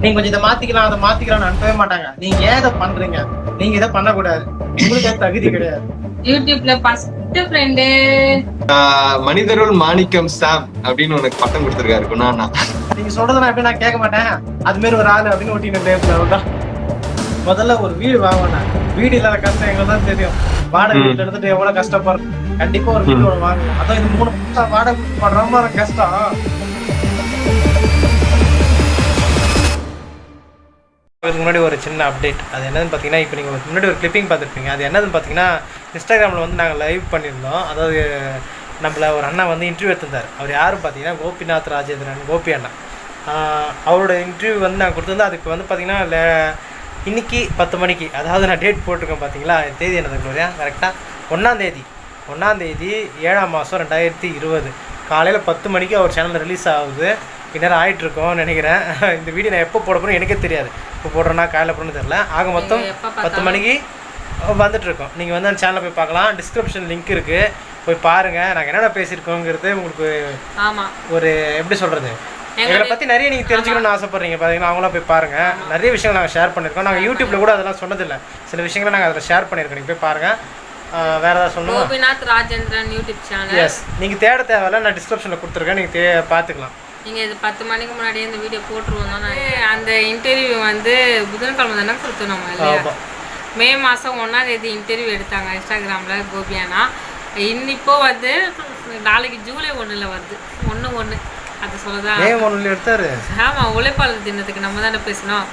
நீங்க கொஞ்சம் இதை மாத்திக்கலாம் அதை மாத்திக்கலாம்னு அனுப்பவே மாட்டாங்க. நீங்க ஏன் இதை பண்றீங்க, நீங்க இதை பண்ணக்கூடாது, உங்களுக்கு தகுதி கிடையாது. யூடியூப்ல ஃபர்ஸ்ட் ஃப்ரெண்டு மனிதருள் மாணிக்கம் சாம் அப்படின்னு உனக்கு பட்டம் கொடுத்துருக்காரு குணாண்ணா. நீங்க சொல்றதை நான் எப்படி நான் கேட்க மாட்டேன், அது மாதிரி ஒரு ஆளு அப்படின்னு ஒட்டின. முதல்ல ஒரு வீடு வாங்கணும். வீடு இல்லாத கஷ்டம் எங்களுக்கு தான் தெரியும். வாடகை வீட்டுல இருந்துட்டு எவ்வளவு கஷ்டப்படுறோம். கண்டிப்பா ஒரு வீடு ஒன்று வாங்கணும். அதான் இது 3 மாசம் வாடகை படுற மாதிரி கஷ்டம். இதுக்கு முன்னாடி ஒரு சின்ன அப்டேட். அது என்னதுன்னு பார்த்தீங்கன்னா, இப்போ நீங்கள் முன்னாடி ஒரு கிளிப்பிங் பார்த்துருப்பீங்க. அது என்னதுன்னு பார்த்தீங்கன்னா, இன்ஸ்டாகிராமில் வந்து நாங்கள் லைவ் பண்ணியிருந்தோம். அதாவது நம்மள ஒரு அண்ணா வந்து இன்டர்வியூ எடுத்திருந்தார். அவர் யாரும் பார்த்தீங்கன்னா கோபிநாத் ராஜேந்திரன், கோபி அண்ணா. அவரோட இன்டர்வியூ வந்து நாங்கள் கொடுத்துருந்தோம். அதுக்கு வந்து பார்த்தீங்கன்னா இன்னைக்கு 10 மணிக்கு, அதாவது நான் டேட் போட்டிருக்கேன் பார்த்தீங்களா, தேதி என்னது இல்லையா, கரெக்டாக 1ஆம் தேதி 7ஆம் மாதம் 2020 காலையில் 10 மணிக்கு அவர் சேனலில் ரிலீஸ் ஆகுது. இந்நேரம் ஆகிட்டுருக்கோம் நினைக்கிறேன். இந்த வீடியோ நான் எப்போ போட போகிறேன் எனக்கே தெரியாது. இப்போ போடுறேன்னா காலையில் போடணும்னு தெரியல. ஆக மொத்தம் 10 மணிக்கு வந்துட்டுருக்கோம். நீங்கள் வந்து அந்த சேனலில் போய் பார்க்கலாம். டிஸ்கிரிப்ஷன் லிங்க் இருக்குது, போய் பாருங்கள். நாங்கள் என்னென்ன பேசியிருக்கோங்கிறது உங்களுக்கு ஒரு எப்படி சொல்கிறது, எங்களை பற்றி நிறைய நீங்கள் தெரிஞ்சுக்கணும்னு ஆசைப்பட்றீங்க பார்த்தீங்கன்னா, அவங்களாம் போய் பாருங்கள். நிறைய விஷயங்கள் நாங்கள் ஷேர் பண்ணியிருக்கோம். நாங்கள் யூடியூப்பில் கூட அதெல்லாம் சொன்னதில்லை. சில விஷயங்களை நாங்கள் அதில் ஷேர் பண்ணியிருக்கோம். நீங்கள் போய் பாருங்கள். வேறு ஏதாவது சொல்லணும்? Gopinath Rajendran YouTube channel. Yes, நீங்கள் தேட தேவையில்ல, நான் டிஸ்கிரிப்ஷனில் கொடுத்துருக்கேன், நீங்கள் பார்த்துக்கலாம். நீங்கள் இது 10 மணிக்கு முன்னாடியே இந்த வீடியோ போட்டுருவோம் தான். அந்த இன்டர்வியூ வந்து புதன்கிழமை தானே கொடுத்தோம் நம்ம இல்லையா? மே மாதம் 1ஆம் தேதி இன்டர்வியூ எடுத்தாங்க இன்ஸ்டாகிராமில் கோபியானா. இப்போ வந்து நாளைக்கு ஜூலை 1 வருது. 1 அது சொல்லதான். மே 1 எடுத்தாரு. ஆமாம், உழைப்பாளர் தினத்துக்கு நம்ம தானே பேசணும்.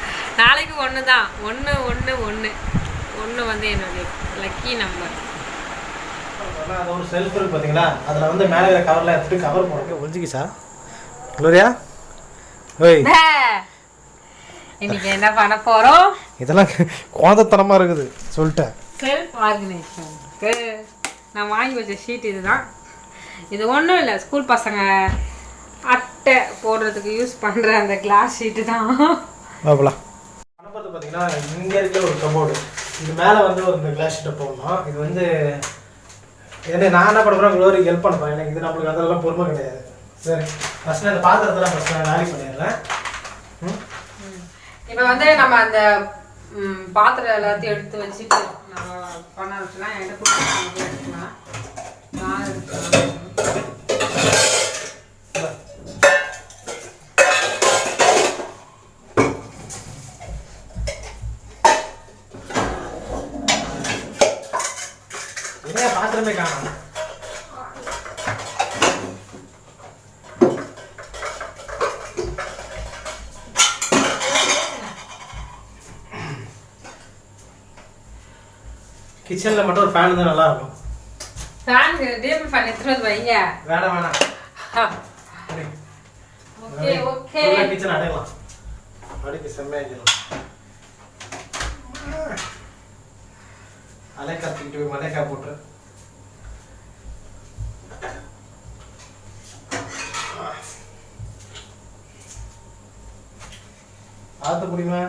நாளைக்கு 1 தான். 1 வந்து என்னுடைய லக்கி நம்பர். அது ஒரு செல்ஃப் இருக்கு பார்த்தீங்களா, அதில் வந்து மேலே கவரில் எடுத்துட்டு கவர் போடுங்க. ஒழிஞ்சிக்கிச்சா குளோரியா? ஓய், இன்னைக்கு என்ன பண்ண போகிறோம்? இதெல்லாம் குழந்தைத்தனமாக இருக்குது சொல்லிட்டேன். செல்ஃப் ஆர்கனைசேஷனுக்கு நான் வாங்கி வச்ச ஷீட் இதுதான். இது ஒன்றும் இல்லை, ஸ்கூல் பசங்க அட்டை போடுறதுக்கு யூஸ் பண்ணுற அந்த கிளாஸ் ஷீட்டு தான். பார்க்கலாம். பணப்பத்து பார்த்தீங்கன்னா இங்கே இருக்கிற ஒரு கபோர்டு, இது மேலே வந்து ஒரு இந்த கிளாஸ் ஷீட்டை போடணும். இது வந்து நான் என்ன பண்ண போகிறேன், குளோரிக்கு ஹெல்ப் பண்ண போகிறேன். எனக்கு இது நம்மளுக்கு அதெல்லாம் பொறுமை கிடையாது. சரி, ஃபஸ்ட்டு அந்த பாத்திரத்தெல்லாம் ஃபஸ்ட்டு நான் நாளைக்கு பண்ணிடுறேன். இப்போ வந்து நம்ம அந்த பாத்திரம் எல்லாத்தையும் எடுத்து வச்சுட்டு நம்ம பண்ண வச்சுலாம் என்கிட்ட கொடுத்து எடுத்துக்கலாம். நான் எடுத்துக்கலாம். பாத்திரமே காணும். கிச்சன்ல மட்டும் ஒரு ஃபேன் தான் நல்லா இருக்கும். ஃபேன் டேபிள் ஃபேன் எடுத்துட்டு வந்து வைங்க. வேணாம். ஓகே. கிச்சன் அடையலாம். அடைக்கு செம்மையாக்கலாம். அலைக்கா தூக்கிட்டு போய் மலைக்கா போட்டு ஆத்த முடியுமா?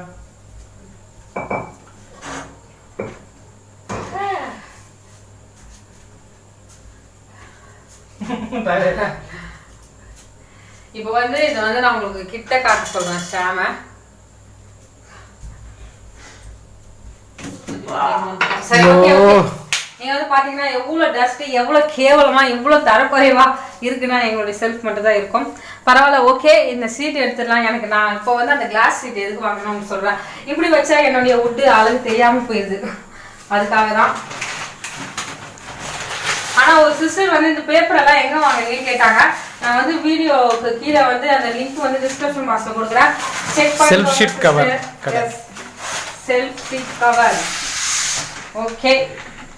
இப்போ வந்து இது வந்து நான் உங்களுக்கு கிட்ட காட்ட சொல்றேன். ஷாம சரி, ஓகே. நீங்க வந்து பாத்தீங்கன்னா எவ்வளவு டஸ்ட், எவ்வளவு கேவலமா, இவ்வளவு தரக்குறைவா இருக்குன்னா எங்களுடைய செல்ஃப் மட்டும் தான் இருக்கும். பரவாயில்ல, ஓகே. இந்த சீட் எடுத்துடலாம். எனக்கு நான் இப்போ வந்து அந்த கிளாஸ் சீட் எதுக்கு வாங்கணும்னு சொல்றேன். இப்படி வச்சா என்னுடைய உட்டு அழகு தெரியாம போயிடுது, அதுக்காக தான். ஆனா ஒரு சிஸ்டர் வந்து இந்த பேப்பர் எல்லாம் எங்க வாங்குறீங்கன்னு கேட்டாங்க. நான் வந்து வீடியோக்கு கீழே வந்து அந்த லிங்க் வந்து டிஸ்கிரிப்ஷன் பாக்ஸ்ல கொடுக்குறேன். செக் பண்ணி self sheet cover. Self sheet cover. Okay,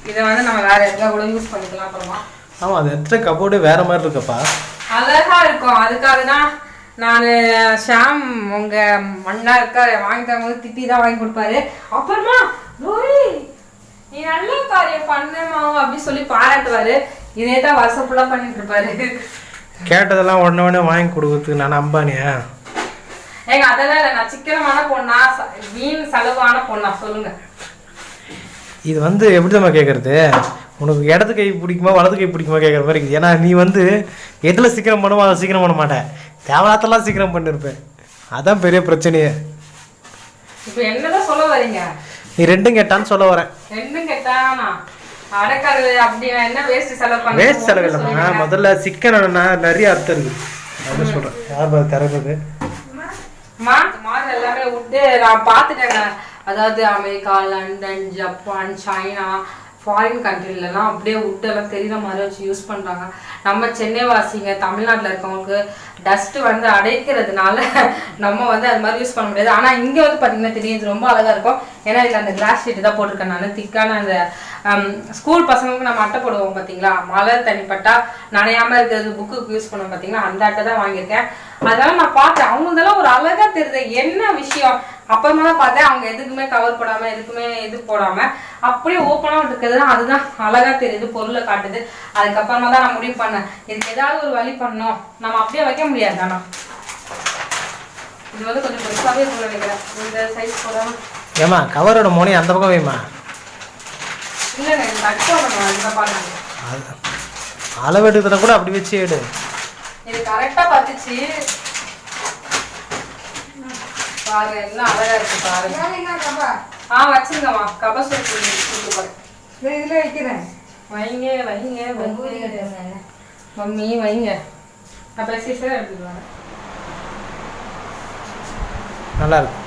இதை வந்து நம்ம வேற எதுல கூட யூஸ் பண்ணிக்கலாம் அப்புறமா. ஆமா, அது எத்தனை கபோர்டு வேற மாதிரி இருக்கப்பா, அழகா இருக்கும். அதுக்காக தான் நான் ஷாம் உங்க மண்ணா இருக்க வாங்கி தரும்போது திட்டி தான் வாங்கி கொடுப்பாரு. அப்புறமா நீ நல்ல காரியம் பண்ணமா அப்படி சொல்லி பாராட்டுவாரு. இதே தான் வருஷம் ஃபுல்லா பண்ணிட்டு இருப்பாரு. கேட்டதெல்லாம் உடனே வாங்கி கொடுக்குறதுக்கு நான் அம்பானியா? ஏங்க அதெல்லாம் இல்லை, நான் சிக்கனமான பொண்ணா வீண் செலவான பொண்ணா சொல்லுங்க. இது வந்து எப்படி தான் கேட்கறது, உனக்கு இடது கை பிடிக்குமா வலது கை பிடிக்குமா கேட்குற மாதிரி இருக்குது. ஏன்னா நீ வந்து எதில் சீக்கிரம் பண்ணுமோ அதை சீக்கிரம் பண்ண மாட்டேன், தேவையாத்தெல்லாம் சீக்கிரம் பண்ணிருப்பேன். அதான் பெரிய பிரச்சனையே. இப்போ என்னதான் சொல்ல வரீங்க? நீ ரெண்டும் கேட்டான்னு சொல்ல வரேன். ரெண்டும் கேட்டானா அடக்காது அப்படி என்ன வேஸ்ட் செலவு பண்ண வேஸ்ட் செலவு இல்லைம்மா. முதல்ல சிக்கன் நிறைய அர்த்தம் இருக்குது அப்படின்னு சொல்கிறேன். யார் திறக்குது மாடு எல்லாமே விட்டு நான் பார்த்துட்டேங்க. அதாவது America, London, Japan, China, foreign கண்ட்ரிலலாம் அப்படியே விட்டெல்லாம் தெரிகிற மாதிரி வச்சு யூஸ் பண்ணுறாங்க. நம்ம சென்னை வாசிங்க தமிழ்நாட்டில் இருக்கவங்களுக்கு டஸ்ட்டு வந்து அடைக்கிறதுனால நம்ம வந்து அது மாதிரி யூஸ் பண்ண முடியாது. ஆனால் இங்கே வந்து பார்த்திங்கன்னா தெரியும் ரொம்ப அழகாக இருக்கும். ஏன்னா இதில் அந்த கிளாஸ் ஷீட்டு தான் போட்டிருக்கேன் நான். திக்கான அந்த ஸ்கூல் பசங்களுக்கு நம்ம அட்டை போடுவோம் பார்த்தீங்களா, மழை தனிப்பட்டா நனையாமல் இருக்கிறது புக்குக்கு யூஸ் பண்ணுவோம் பார்த்தீங்களா, அந்த அட்டை தான் வாங்கியிருக்கேன். அதெல்லாம் நான் பார்த்தேன். அவங்களதெல்லாம் ஒரு அழகாக தெரியுது. என்ன விஷயம் அப்புறமா தான் பார்த்தேன். அவங்க எதுக்குமே கவர் போடாமல் எதுக்குமே இது போடாமல் அப்படியே ஓப்பனாக இருக்கிறது தான். அதுதான் அழகாக தெரியுது, பொருளை காட்டுது. அதுக்கப்புறமா தான் நான் முடிவு பண்ணேன் இதுக்கு ஏதாவது ஒரு வழி பண்ணோம். நம்ம அப்படியே வைக்க முடியாது. ஆனால் இது வந்து கொஞ்சம் பெருசாகவே சொல்ல நினைக்கிறேன். இந்த சைஸ் போடாமல் ஏமா கவரோட மோனி அந்த பக்கம் வைமா. இல்லைங்க இது கட் பண்ணணும். இந்த பாருங்க அளவு எடுக்கிறத கூட அப்படி வச்சு எடு. இது கரெக்டாக பார்த்துச்சு பாருங்க. எல்லாம் அழகா இருக்கு பாருங்க. வச்சுருங்கம்மா. கபசூர் இதில் வைக்கிறேன். வைங்க வைங்க மம்மி வைங்க. நான் பேசிட்டு எடுத்துட்டு வரேன். நல்லா இருக்கு.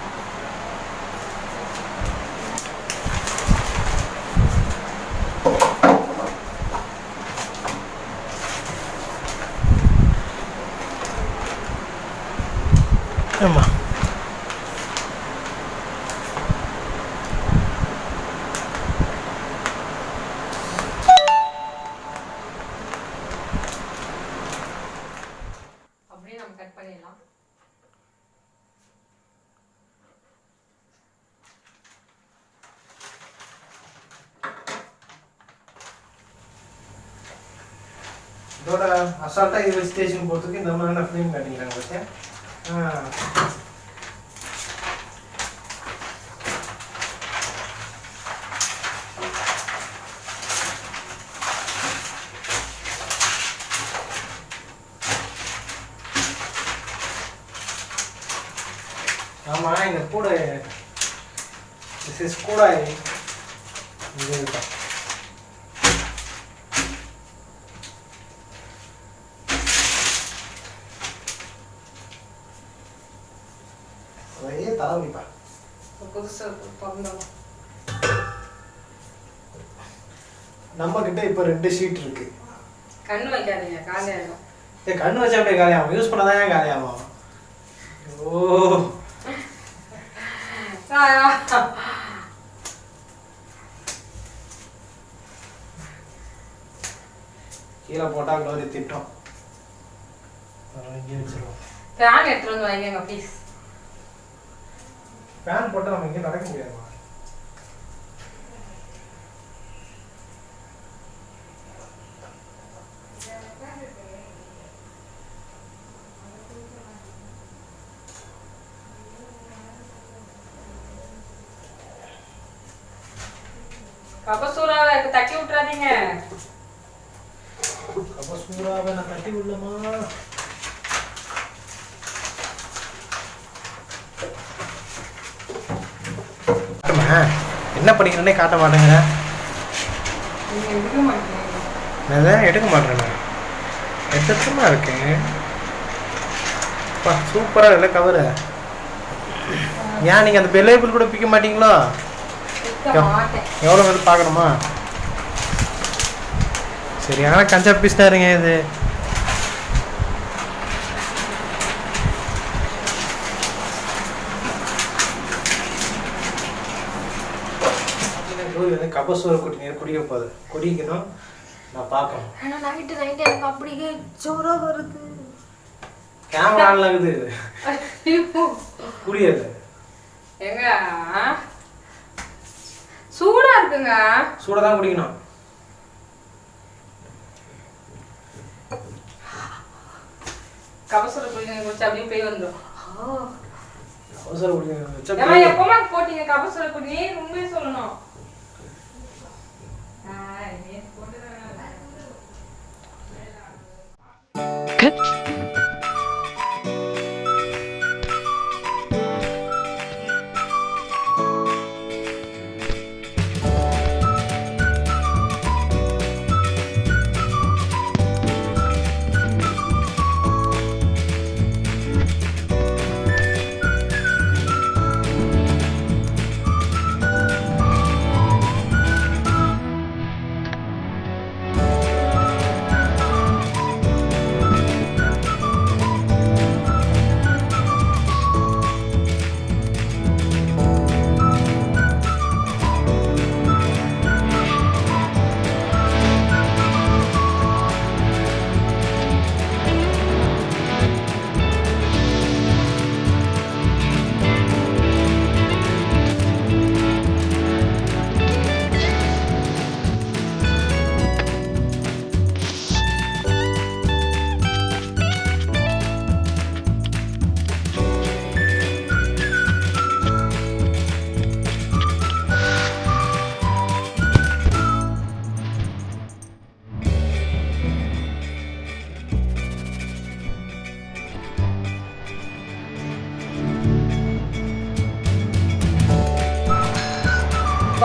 ஆமா அப்படியே நம்ம கட் பண்ணிடலாம். இதோட அசால்ட்டாக இது ஸ்டேஷன் போகிறதுக்கு இந்த மாதிரியான ஃபிலிம் காட்டிக்கிறாங்க பார்த்தியா. ஆமாம் இந்த கூட திஸ் இஸ் கூட இது இருக்கா. தலைவலிப்பா புதுசாக பிறந்தோம். நம்ம கிட்ட இப்போ 2 ஷீட் இருக்கு. கண்ணு வைக்காதீங்க காலியாகும். கண்ணு வச்சா அப்படியே காலியாகும். யூஸ் பண்ணாதான் ஏன் காலியாகும்? ஓ கீழே போட்டால் க்ளோரி திட்டம். இங்கே வச்சிருவோம். ஃபேன் எடுத்துட்டு வந்து வைங்க ப்ளீஸ். ஃபேன் போட்டால் நம்ம இங்கே நடக்க முடியாதுமா. கபசூராவை தட்டி விட்டுறாதீங்க. கபசூராவை நான் தட்டி விடலாமா? என்ன படிக்கிறேன்னே காட்ட மாட்டேங்கிற. நான் எடுக்க மாட்டேன். எத்தமா இருக்கேன். சூப்பராக இல்லை கவரு. ஏன் நீங்கள் அந்த பெல்லேபிள் கூட பிக்க மாட்டீங்களோ? எவ்வளோ வந்து பார்க்கணுமா? சரியான கஞ்சா பீஸ் தான் இருங்க இது. வந்து கபசூர குடிக்க போகுது. குடிக்கணும், நான் பார்க்கணும். ஆனால் நைட்டு எனக்கு அப்படியே ஜோராக வருது. கேமரா ஆன்ல இருக்குது. புரியல எங்க சூடா இருக்குங்க. சூடா தான் குடிக்கணும். கபசூர குடிச்சு அப்படியே போய் வந்துடும். கபசூர குடிக்க எப்பமா போட்டீங்க கபசூர குடி? உண்மையை சொல்லணும்.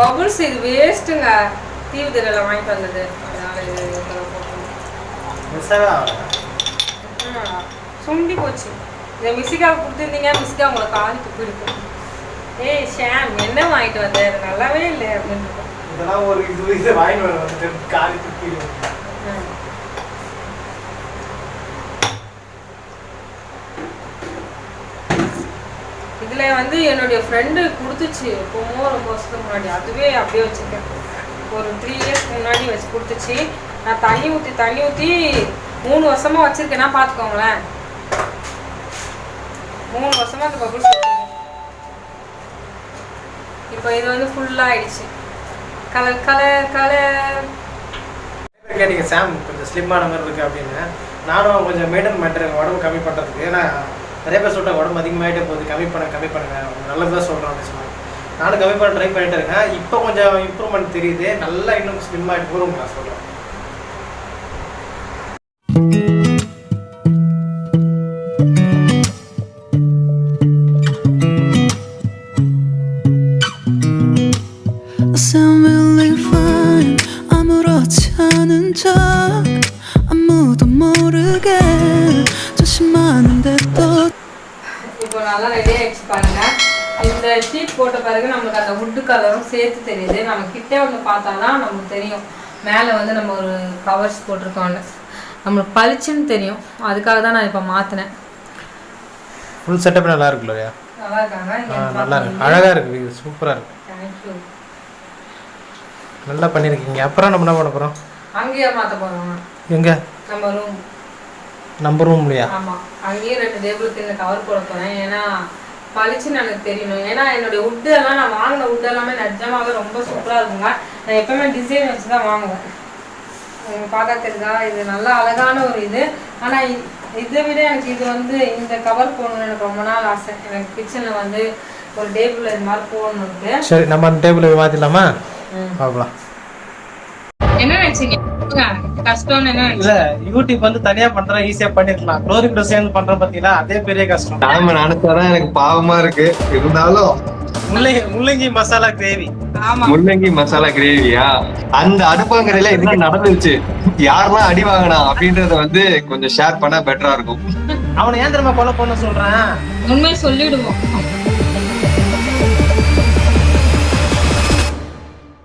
பபுள்ஸ் இது வேஸ்ட்டுங்க. தீவு திரையில வாங்கிட்டு வந்தது. அதனால இது சுண்டி போச்சு. இதை மிஸ்ஸிக்காவுக்கு கொடுத்துருந்தீங்க, மிஸ்ஸிக்கா உங்களை காலி துப்பிருக்கும். ஏய் ஷாம், என்ன வாங்கிட்டு வந்த? நல்லாவே இல்லை அப்படின்னு. இதெல்லாம் ஒரு இது வாங்கிட்டு வந்துட்டு காலி துப்பிடும். இதுல வந்து என்னுடைய ஃப்ரெண்டு கொடுத்துச்சு எப்போமோ ரொம்ப வருஷத்துக்கு முன்னாடி. அதுவே அப்படியே வச்சிருக்கேன். ஒரு 3 இயர்ஸ்க்கு முன்னாடி வச்சு கொடுத்துச்சு. நான் தண்ணி ஊற்றி 3 வருஷமா வச்சிருக்கேன்னா பார்த்துக்கோங்களேன். 3 வருஷமா அந்த பபுள்ஸ் வச்சிருக்கேன். இப்போ இது வந்து ஃபுல்லாக ஆயிடுச்சு. கலர் கேட்டீங்க சாம் கொஞ்சம் ஸ்லிம்மான மாதிரி இருக்குது அப்படின்னு. நானும் கொஞ்சம் மெயின்டைன் பண்ணுறேன் உடம்பு கம்மி பண்ணுறதுக்கு. ஏன்னா நிறைய பேர் சொல்லிட்டேன் உடம்பு அதிகமாகிட்டே போகுது, கம்மி பண்ணுங்க நல்லதாக சொல்கிறேன் அப்படின்னு சொன்னாங்க. நானும் கம்மி பண்ண ட்ரை பண்ணிட்டு இருக்கேன். இப்போ கொஞ்சம் இம்ப்ரூவ்மெண்ட் தெரியுது. நல்லா இன்னும் ஸ்லிம் ஆகிட்டு போகும் நான் சொல்கிறேன். sound really fine 아무렇지 않은 척 아무도 모르게 조심하는데 또 இப்போ நல்லா ரெடி ஆயிடுச்சு பாருங்க. இந்த ஷீட் போட்ட பிறகு நம்மளுக்கு அந்த வுட்டு கலரும் சேர்த்து தெரியுது. நம்ம கிட்டே வந்து பார்த்தா தான் நமக்கு தெரியும் மேலே வந்து நம்ம ஒரு கவர்ஸ் போட்டிருக்கோம்னு நம்மளுக்கு பளிச்சுன்னு தெரியும். அதுக்காக தான் நான் இப்போ மாற்றினேன். ஃபுல் செட்டப் நல்லா இருக்கு இல்லையா? நல்லா இருக்காங்க. நல்லா இருக்கு, அழகாக இருக்குது, இது சூப்பராக இருக்குது. தேங்க்யூ, நல்லா பண்ணியிருக்கீங்க. அப்புறம் நம்ம என்ன பண்ண போகிறோம்? அங்கேயே மாற்ற போகிறோம். எங்கே? நம்ம ரூம்லையா? ஆமாம், அங்கேயே 2 டேபிளுக்கு இந்த கவர் போட போகிறேன். ஏன்னா பளிச்சுன்னு எனக்கு தெரியணும். ஏன்னா என்னுடைய வுட்டு எல்லாம் நான் வாங்கின வுட்டு எல்லாமே நிஜமாவே ரொம்ப சூப்பராக இருக்குங்க. நான் எப்பவுமே டிசைன் வச்சு தான் வாங்குவேன். பார்த்தா தெரியுதா? இது நல்லா அழகான ஒரு இது. ஆனால் இதை விட எனக்கு இது வந்து இந்த கவர் போடணும்னு எனக்கு ரொம்ப நாள் ஆசை. எனக்கு கிச்சனில் வந்து ஒரு டேபிள் இது மாதிரி போடணுன்ட்டு. சரி, நம்ம அந்த டேபிள் மாற்றிடலாமா? பார்க்கலாம். என்ன நினைச்சீங்க? கஷ்டம்னு என்ன? இல்ல, யூடியூப் வந்து தனியா பண்றேன், ஈஸியா பண்ணிருக்கலாம். க்ளோரிங் கூட சேர்ந்து பண்றேன் பாத்தீங்களா, அதே பெரிய கஷ்டம். நாம நினைச்சாதான் எனக்கு பாவமா இருக்கு. இருந்தாலும் முள்ளங்கி மசாலா கிரேவி. ஆமா, முள்ளங்கி மசாலா கிரேவியா? அந்த அடுப்பாங்கரையில என்ன நடந்துச்சு, யாரெல்லாம் அடி வாங்கினா அப்படின்றத வந்து கொஞ்சம் ஷேர் பண்ணா பெட்டரா இருக்கும். அவனை ஏன் தெரியுமா கொலை பண்ண சொல்றேன்? உண்மையை சொல்லிடுவோம்.